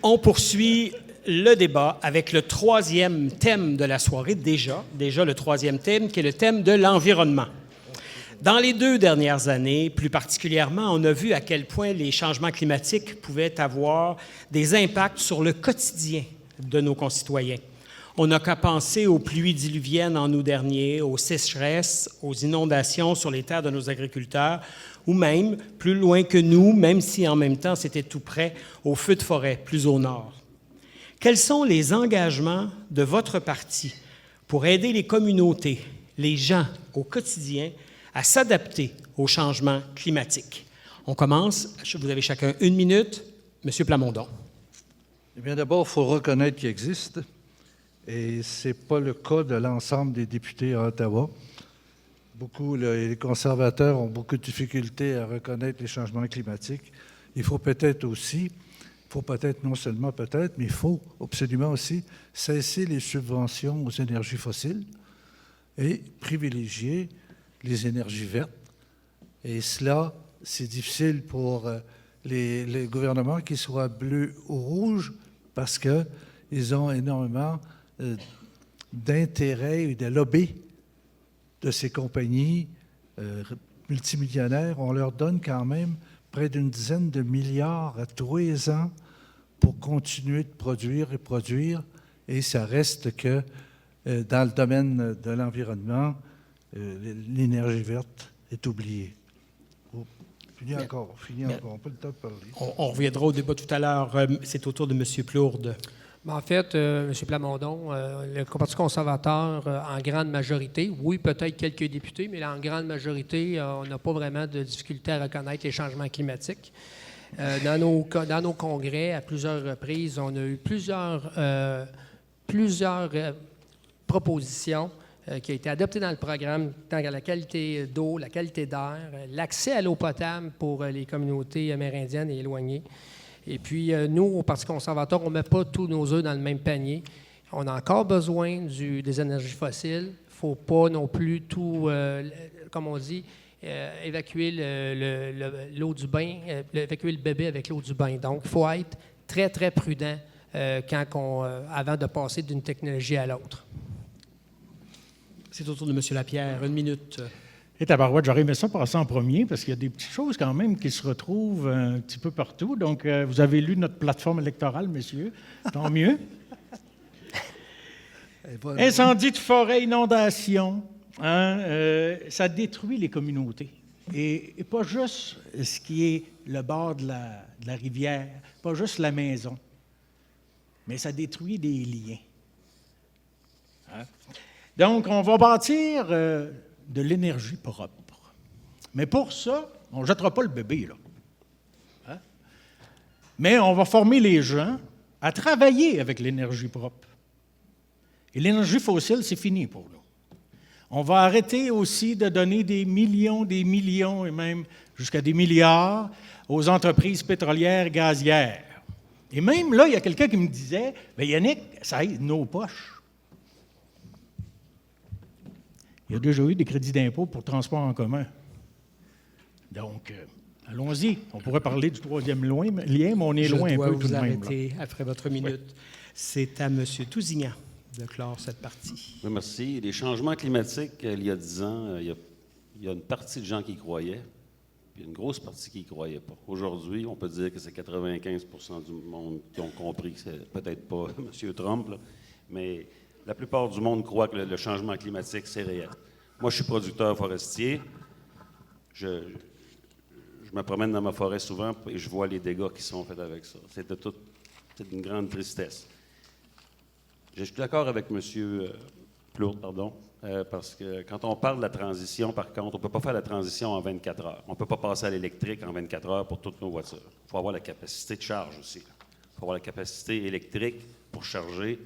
On poursuit le débat avec le troisième thème de la soirée, déjà le troisième thème, qui est le thème de l'environnement. Dans les 2 dernières années, plus particulièrement, on a vu à quel point les changements climatiques pouvaient avoir des impacts sur le quotidien de nos concitoyens. On n'a qu'à penser aux pluies diluviennes en août dernier, aux sécheresses, aux inondations sur les terres de nos agriculteurs, ou même, plus loin que nous, même si en même temps c'était tout près, aux feux de forêt, plus au nord. Quels sont les engagements de votre parti pour aider les communautés, les gens au quotidien, à s'adapter au changement climatique? On commence. Vous avez chacun 1 minute. Monsieur Plamondon. Eh bien, d'abord, il faut reconnaître qu'il existe. Et ce n'est pas le cas de l'ensemble des députés à Ottawa. Les conservateurs ont beaucoup de difficultés à reconnaître les changements climatiques. Il faut peut-être non seulement peut-être, mais il faut absolument aussi cesser les subventions aux énergies fossiles et privilégier les énergies vertes. Et cela, c'est difficile pour les gouvernements, qu'ils soient bleus ou rouges, parce qu'ils ont énormément d'intérêts et de lobbies de ces compagnies multimillionnaires. On leur donne quand même près d'une dizaine de milliards à tous les ans pour continuer de produire et produire. Et ça reste que dans le domaine de l'environnement, l'énergie verte est oubliée. Fini encore, on n'a pas le temps de parler. On reviendra au débat tout à l'heure. C'est au tour de M. Plourde. En fait, M. Plamondon, le Parti conservateur, en grande majorité, oui, peut-être quelques députés, mais en grande majorité, on n'a pas vraiment de difficulté à reconnaître les changements climatiques. Dans nos congrès, à plusieurs reprises, on a eu plusieurs propositions qui ont été adoptées dans le programme, tant que la qualité d'eau, la qualité d'air, l'accès à l'eau potable pour les communautés amérindiennes et éloignées. Et puis, nous, au Parti conservateur, on ne met pas tous nos œufs dans le même panier. On a encore besoin des énergies fossiles. Il ne faut pas non plus tout, comme on dit, évacuer l'eau du bain, évacuer le bébé avec l'eau du bain. Donc, il faut être très, très prudent avant de passer d'une technologie à l'autre. C'est au tour de M. Lapierre. 1 minute. Et tabarouette, j'aurais aimé ça passer en premier parce qu'il y a des petites choses quand même qui se retrouvent un petit peu partout. Donc, vous avez lu notre plateforme électorale, messieurs. Tant mieux. Incendie de forêt, inondation, ça détruit les communautés. Et pas juste ce qui est le bord de la rivière, pas juste la maison, mais ça détruit des liens. Donc, on va bâtir de l'énergie propre. Mais pour ça, on ne jettera pas le bébé, là. Mais on va former les gens à travailler avec l'énergie propre. Et l'énergie fossile, c'est fini pour nous. On va arrêter aussi de donner des millions et même jusqu'à des milliards aux entreprises pétrolières et gazières. Et même là, il y a quelqu'un qui me disait, « Bien, Yannick, ça aide nos poches. » Il y a déjà eu des crédits d'impôt pour transport en commun. Donc, allons-y. On pourrait parler du troisième lien, mais on est loin un peu tout de même. Je dois vous arrêter après votre minute. Oui. C'est à M. Tousignan de clore cette partie. Oui, merci. Les changements climatiques, il y a 10 ans, il y a une partie de gens qui y croyaient, puis une grosse partie qui n'y croyait pas. Aujourd'hui, on peut dire que c'est 95 % du monde qui ont compris que c'est peut-être pas M. Trump, là, mais la plupart du monde croit que le changement climatique, c'est réel. Moi, je suis producteur forestier. Je me promène dans ma forêt souvent et je vois les dégâts qui sont faits avec ça. C'est une grande tristesse. Je suis d'accord avec M. Plourde, parce que quand on parle de la transition, par contre, on ne peut pas faire la transition en 24 heures. On ne peut pas passer à l'électrique en 24 heures pour toutes nos voitures. Il faut avoir la capacité de charge aussi. Il faut avoir la capacité électrique pour charger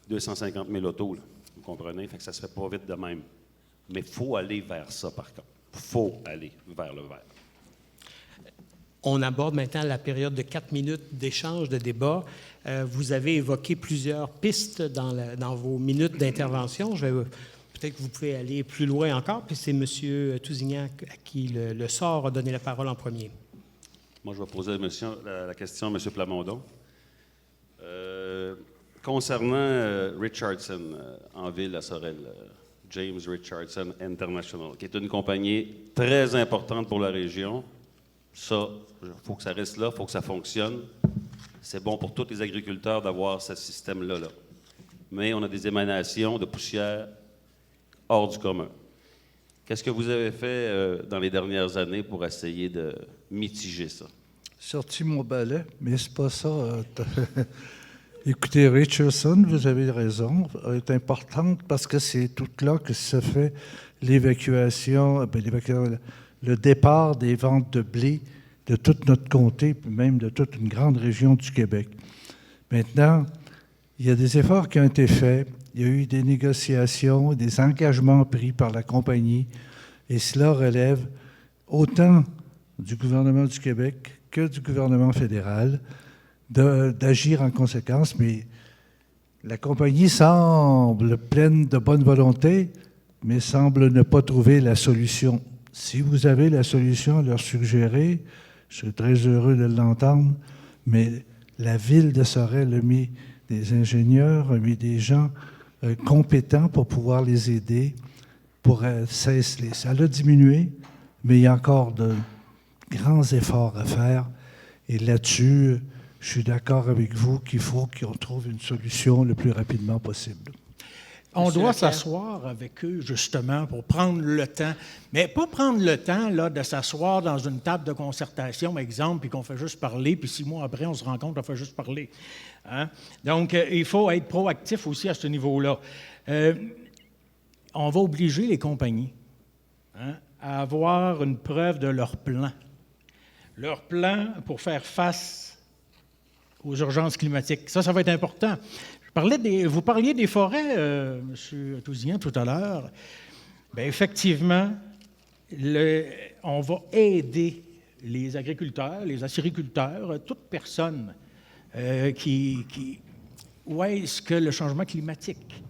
250 000 autos, là, vous comprenez? Fait que ça ne se fait pas vite de même. Mais il faut aller vers ça, par contre. Il faut aller vers le vert. On aborde maintenant la période de 4 minutes d'échange, de débat. Vous avez évoqué plusieurs pistes dans vos minutes d'intervention. Peut-être que vous pouvez aller plus loin encore, puis c'est M. Tousignan à qui le sort a donné la parole en premier. Moi, je vais poser la question à M. Plamondon. Concernant Richardson, en ville à Sorel, James Richardson International, qui est une compagnie très importante pour la région. Ça, il faut que ça reste là, il faut que ça fonctionne. C'est bon pour tous les agriculteurs d'avoir ce système-là. Mais on a des émanations de poussière hors du commun. Qu'est-ce que vous avez fait dans les dernières années pour essayer de mitiger ça? Sorti mon balai, mais c'est pas ça. Écoutez, Richardson, vous avez raison, est importante parce que c'est tout là que se fait l'évacuation, le départ des ventes de blé de tout notre comté, puis même de toute une grande région du Québec. Maintenant, il y a des efforts qui ont été faits. Il y a eu des négociations, des engagements pris par la compagnie, et cela relève autant du gouvernement du Québec que du gouvernement fédéral d'agir en conséquence, mais la compagnie semble pleine de bonne volonté, mais semble ne pas trouver la solution. Si vous avez la solution à leur suggérer, je serais très heureux de l'entendre, mais la ville de Sorel a mis des ingénieurs, a mis des gens compétents pour pouvoir les aider, pour cesser. Ça a diminué, mais il y a encore de grands efforts à faire. Et là-dessus, je suis d'accord avec vous qu'il faut qu'on trouve une solution le plus rapidement possible. On doit s'asseoir avec eux, justement, pour prendre le temps. Mais pas prendre le temps là, de s'asseoir dans une table de concertation, exemple, puis qu'on fait juste parler, puis 6 mois après, on se rend compte qu'on fait juste parler. Hein? Donc, il faut être proactif aussi à ce niveau-là. On va obliger les compagnies à avoir une preuve de leur plan. Leur plan pour faire face aux urgences climatiques. Ça va être important. Vous parliez des forêts, M. Tousignan, tout à l'heure. Bien, effectivement, on va aider les agriculteurs, les acériculteurs, toute personne où est-ce que le changement climatique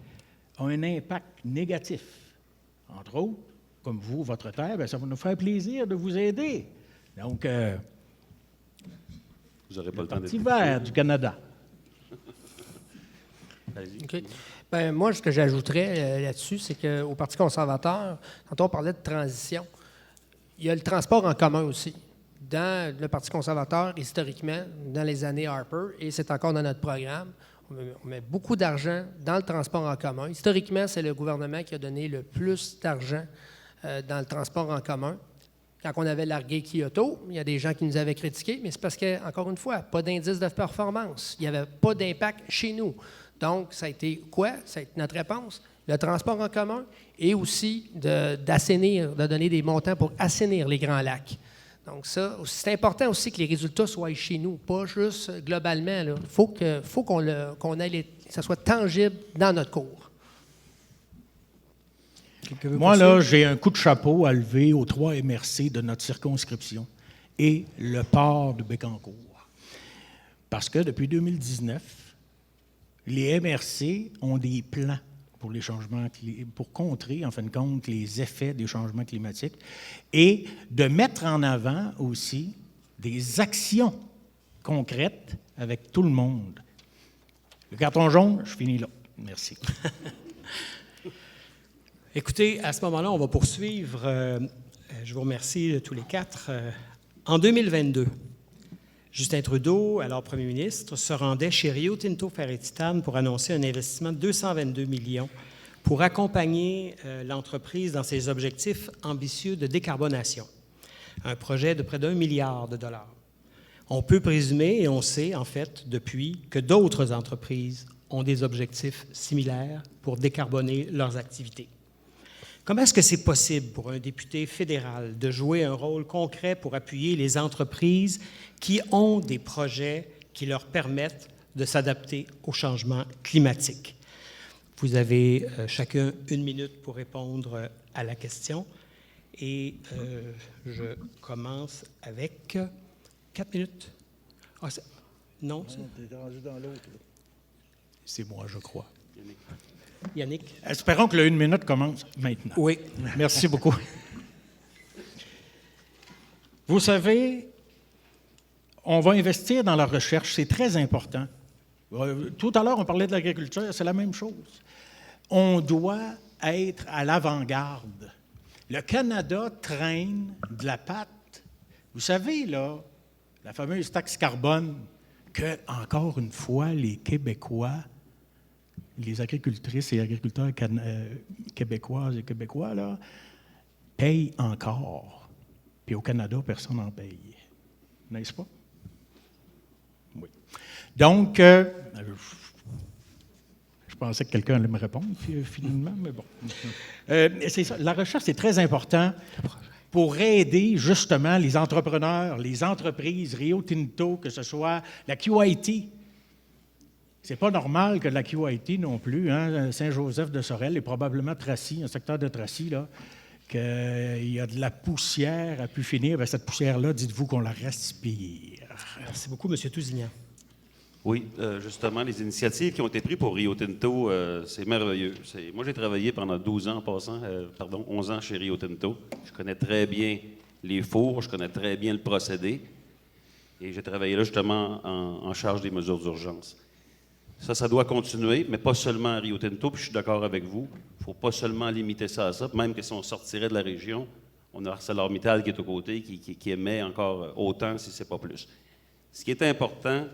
a un impact négatif. Entre autres, comme vous, votre terre, bien, ça va nous faire plaisir de vous aider. Donc, vous n'aurez pas le temps Parti vert du Canada. Okay. Bien, moi, ce que j'ajouterais là-dessus, c'est qu'au Parti conservateur, quand on parlait de transition, il y a le transport en commun aussi. Dans le Parti conservateur, historiquement, dans les années Harper, et c'est encore dans notre programme, on met beaucoup d'argent dans le transport en commun. Historiquement, c'est le gouvernement qui a donné le plus d'argent dans le transport en commun. Quand on avait largué Kyoto, il y a des gens qui nous avaient critiqués, mais c'est parce que, encore une fois, pas d'indice de performance. Il n'y avait pas d'impact chez nous. Donc, ça a été quoi? Ça a été notre réponse. Le transport en commun et aussi d'assainir, de donner des montants pour assainir les grands lacs. Donc, ça, c'est important aussi que les résultats soient chez nous, pas juste globalement. Il faut qu'on ait que ça soit tangible dans notre cours. Moi, là, j'ai un coup de chapeau à lever aux 3 MRC de notre circonscription et le port de Bécancour. Parce que depuis 2019, les MRC ont des plans pour les changements, pour contrer, en fin de compte, les effets des changements climatiques et de mettre en avant aussi des actions concrètes avec tout le monde. Le carton jaune, je finis là. Merci. Écoutez, à ce moment-là, on va poursuivre. Je vous remercie tous les 4. En 2022, Justin Trudeau, alors premier ministre, se rendait chez Rio Tinto Fer et Titane pour annoncer un investissement de 222 millions pour accompagner l'entreprise dans ses objectifs ambitieux de décarbonation. Un projet de près d'1 milliard de dollars. On peut présumer, et on sait en fait depuis, que d'autres entreprises ont des objectifs similaires pour décarboner leurs activités. Comment est-ce que c'est possible pour un député fédéral de jouer un rôle concret pour appuyer les entreprises qui ont des projets qui leur permettent de s'adapter au changement climatique? Vous avez chacun 1 minute pour répondre à la question. Et je commence avec 4 minutes. Ah, non, t'es rendu dans l'autre. C'est moi, je crois. Yannick? Espérons que le 1 minute commence maintenant. Oui. Merci beaucoup. Vous savez, on va investir dans la recherche, c'est très important. Tout à l'heure, on parlait de l'agriculture, c'est la même chose. On doit être à l'avant-garde. Le Canada traîne de la patte. Vous savez, là, la fameuse taxe carbone, que, encore une fois, les Québécois, les agricultrices et agriculteurs québécoises et québécois, là, payent encore. Puis au Canada, personne n'en paye. N'est-ce pas? Oui. Donc, je pensais que quelqu'un allait me répondre, finalement, mais bon. C'est ça. La recherche, c'est très important pour aider justement les entrepreneurs, les entreprises, Rio Tinto, que ce soit la QIT. C'est pas normal que la QIT non plus, hein, Saint-Joseph de Sorel et probablement Tracy, un secteur de Tracy, là, qu'il y a de la poussière à pu finir. Bien, cette poussière-là, dites-vous qu'on la respire. Merci beaucoup, M. Tousignan. Oui, justement, les initiatives qui ont été prises pour Rio Tinto, c'est merveilleux. Moi, j'ai travaillé pendant 12 ans en passant, 11 ans chez Rio Tinto. Je connais très bien les fours, je connais très bien le procédé. Et j'ai travaillé là, justement, en charge des mesures d'urgence. Ça doit continuer, mais pas seulement à Rio Tinto, puis je suis d'accord avec vous. Il ne faut pas seulement limiter ça à ça. Même que si on sortirait de la région, on a ArcelorMittal qui est aux côtés, qui émet encore autant, si ce n'est pas plus. Ce qui est important,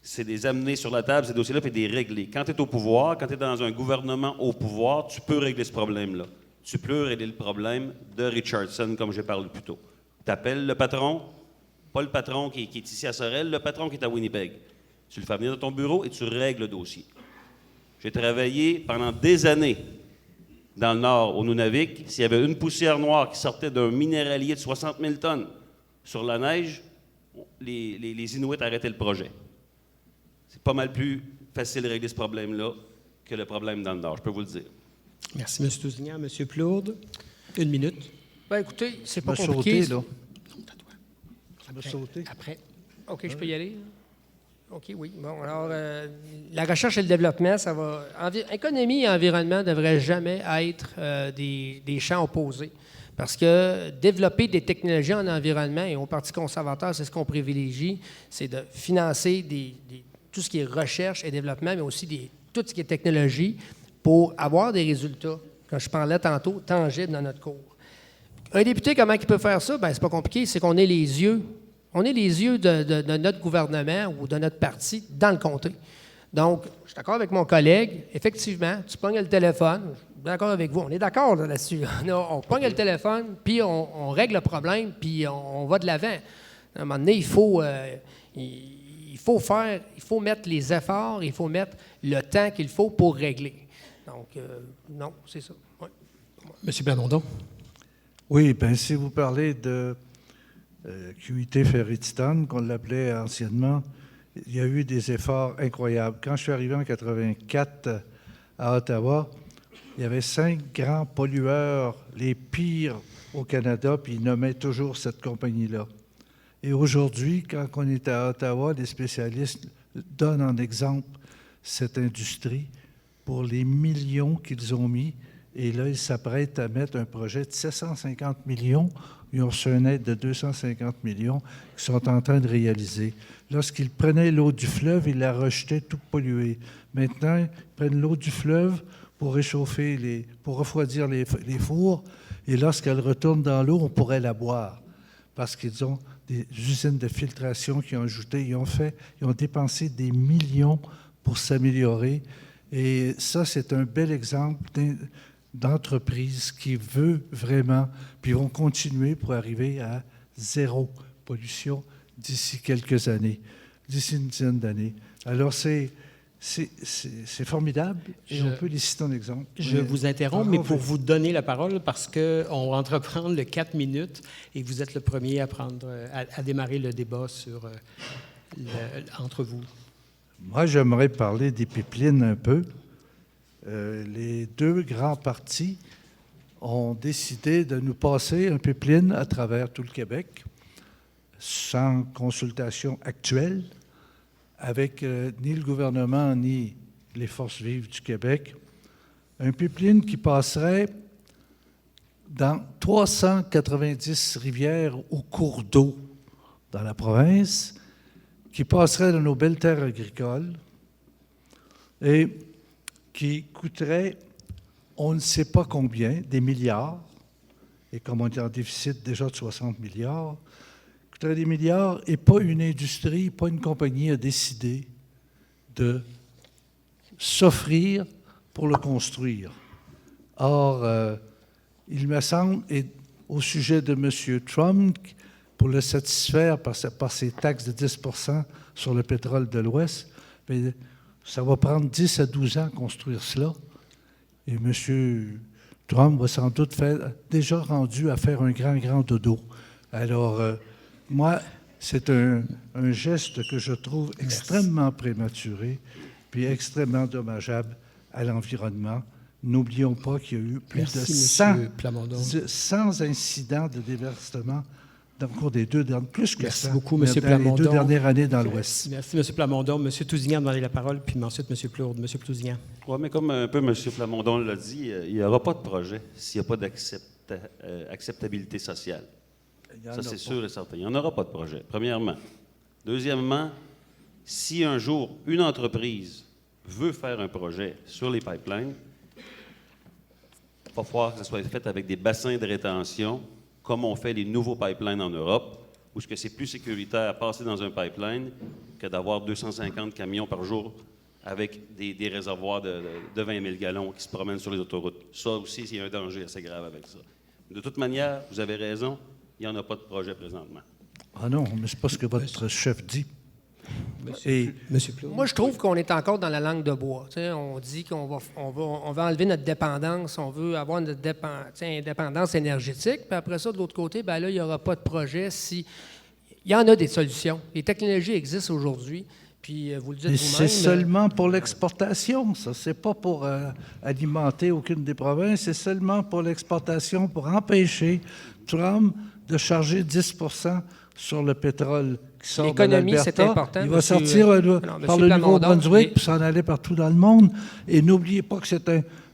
c'est de les amener sur la table, ces dossiers-là, puis de les régler. Quand tu es au pouvoir, quand tu es dans un gouvernement au pouvoir, tu peux régler ce problème-là. Tu peux régler le problème de Richardson, comme j'ai parlé plus tôt. Tu appelles le patron, pas le patron qui est ici à Sorel, le patron qui est à Winnipeg. Tu le fais venir dans ton bureau et tu règles le dossier. J'ai travaillé pendant des années dans le Nord, au Nunavik. S'il y avait une poussière noire qui sortait d'un minéralier de 60 000 tonnes sur la neige, les Inuits arrêtaient le projet. C'est pas mal plus facile de régler ce problème-là que le problème dans le Nord, je peux vous le dire. Merci, M. Tousignan. M. Plourde, 1 minute. Bien, écoutez, c'est pas Me compliqué. sauter, là. Me Après. sauter. Après. OK, je peux y aller? OK, oui. Bon, alors, la recherche et le développement, ça va... Économie et environnement ne devraient jamais être des champs opposés. Parce que développer des technologies en environnement, et au Parti conservateur, c'est ce qu'on privilégie, c'est de financer tout ce qui est recherche et développement, mais aussi tout ce qui est technologie pour avoir des résultats, comme je parlais tantôt, tangibles dans notre cours. Un député, comment il peut faire ça? Bien, c'est pas compliqué, c'est qu'on ait les yeux. On est les yeux de notre gouvernement ou de notre parti dans le comté. Donc, je suis d'accord avec mon collègue. Effectivement, tu pognes le téléphone. Je suis d'accord avec vous. On est d'accord là-dessus. On pogne le téléphone, puis on règle le problème, puis on va de l'avant. À un moment donné, il faut mettre les efforts, il faut mettre le temps qu'il faut pour régler. Donc, non, c'est ça. Ouais. M. Bernondon. Oui, bien, si vous parlez de QIT Ferry-Titane, qu'on l'appelait anciennement, il y a eu des efforts incroyables. Quand je suis arrivé en 1984 à Ottawa, il y avait 5 grands pollueurs, les pires au Canada, puis ils nommaient toujours cette compagnie-là. Et aujourd'hui, quand on est à Ottawa, les spécialistes donnent en exemple cette industrie pour les millions qu'ils ont mis. Et là, ils s'apprêtent à mettre un projet de 750 millions. Ils ont reçu une aide de 250 millions qu'ils sont en train de réaliser. Lorsqu'ils prenaient l'eau du fleuve, ils la rejetaient toute polluée. Maintenant, ils prennent l'eau du fleuve pour réchauffer, pour refroidir les fours. Et lorsqu'elle retourne dans l'eau, on pourrait la boire. Parce qu'ils ont des usines de filtration qui ont ajouté. Ils ont dépensé des millions pour s'améliorer. Et ça, c'est un bel exemple d'entreprise qui veut vraiment, puis ils vont continuer pour arriver à 0 pollution d'ici quelques années, d'ici une dizaine d'années. Alors, c'est formidable et on peut les citer en exemple. Je vous interromps, mais pour vous donner la parole, parce qu'on va entreprendre le 4 minutes et vous êtes le premier à démarrer le débat entre vous. Moi, j'aimerais parler des pipelines un peu. Les 2 grands partis ont décidé de nous passer un pipeline à travers tout le Québec, sans consultation actuelle, avec ni le gouvernement ni les forces vives du Québec. Un pipeline qui passerait dans 390 rivières ou cours d'eau dans la province, qui passerait dans nos belles terres agricoles, et qui coûterait, on ne sait pas combien, des milliards, et comme on est en déficit déjà de 60 milliards, coûterait des milliards, et pas une industrie, pas une compagnie a décidé de s'offrir pour le construire. Or, il me semble, et au sujet de M. Trump, pour le satisfaire par ses taxes de 10 % sur le pétrole de l'Ouest, mais ça va prendre 10 à 12 ans construire cela. Et M. Trump va sans doute déjà rendu à faire un grand dodo. Alors, moi, c'est un geste que je trouve extrêmement prématuré, puis extrêmement dommageable à l'environnement. N'oublions pas qu'il y a eu plus de 100 incidents de déversement dans le cours des plus que Merci 100 beaucoup, M. dans Plamondon. les 2 dernières années dans l'Ouest. Merci, M. Plamondon. M. Tousignan a demandé la parole, puis ensuite M. Plourde. M. Tousignan. Oui, mais comme un peu M. Plamondon l'a dit, il n'y aura pas de projet s'il n'y a pas d'acceptabilité sociale. Ça, c'est sûr et certain. Il n'y en aura pas de projet, premièrement. Deuxièmement, si un jour une entreprise veut faire un projet sur les pipelines, il va falloir que ça soit fait avec des bassins de rétention, comme on fait les nouveaux pipelines en Europe, où c'est plus sécuritaire passer dans un pipeline que d'avoir 250 camions par jour avec des réservoirs de 20 000 gallons qui se promènent sur les autoroutes. Ça aussi, il y a un danger assez grave avec ça. De toute manière, vous avez raison, il n'y en a pas de projet présentement. Ah non, mais c'est pas ce que votre chef dit. Monsieur Plourde. Moi, je trouve qu'on est encore dans la langue de bois. T'sais, on dit qu'on va enlever notre dépendance, on veut avoir une indépendance énergétique, puis après ça, de l'autre côté, ben là, il n'y aura pas de projet si... Il y en a des solutions. Les technologies existent aujourd'hui, puis vous le dites Mais vous-même... c'est seulement pour l'exportation, ça. C'est pas pour alimenter aucune des provinces, c'est seulement pour l'exportation, pour empêcher Trump de charger 10 % sur le pétrole qui sort de L'économie, l'Alberta. c'est important. Il va sortir par le Nouveau-Brunswick puis s'en aller partout dans le monde. Et n'oubliez pas que c'est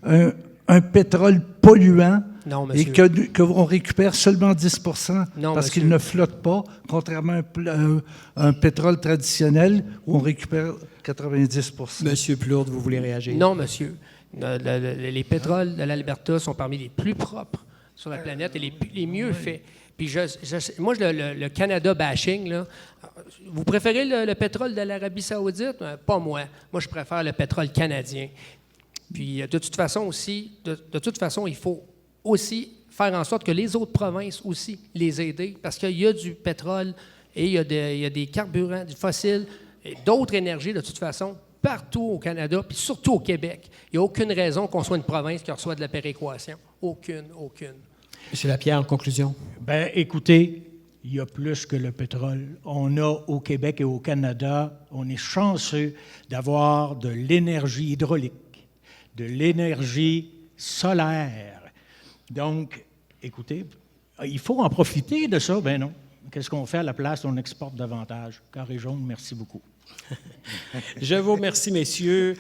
un pétrole polluant Non, et monsieur. qu'on récupère seulement 10 % Non, parce qu'il monsieur. ne flotte pas, contrairement à un pétrole traditionnel où on récupère 90 %. Monsieur Plourde, vous voulez réagir? Non, monsieur. Les pétroles de l'Alberta sont parmi les plus propres sur la planète et les mieux faits. Puis moi, le Canada bashing, là, vous préférez le pétrole de l'Arabie saoudite? Pas moi. Moi, je préfère le pétrole canadien. Puis de toute façon aussi, il faut aussi faire en sorte que les autres provinces aussi les aider, parce qu'il y a du pétrole et il y a des carburants, du fossile et d'autres énergies de toute façon partout au Canada, puis surtout au Québec. Il n'y a aucune raison qu'on soit une province qui reçoit de la péréquation. Aucune. M. Lapierre, en conclusion. Bien, écoutez, il y a plus que le pétrole. On a au Québec et au Canada, on est chanceux d'avoir de l'énergie hydraulique, de l'énergie solaire. Donc, écoutez, il faut en profiter de ça. Ben non. Qu'est-ce qu'on fait à la place? On exporte davantage. Carré jaune, merci beaucoup. Je vous remercie, messieurs.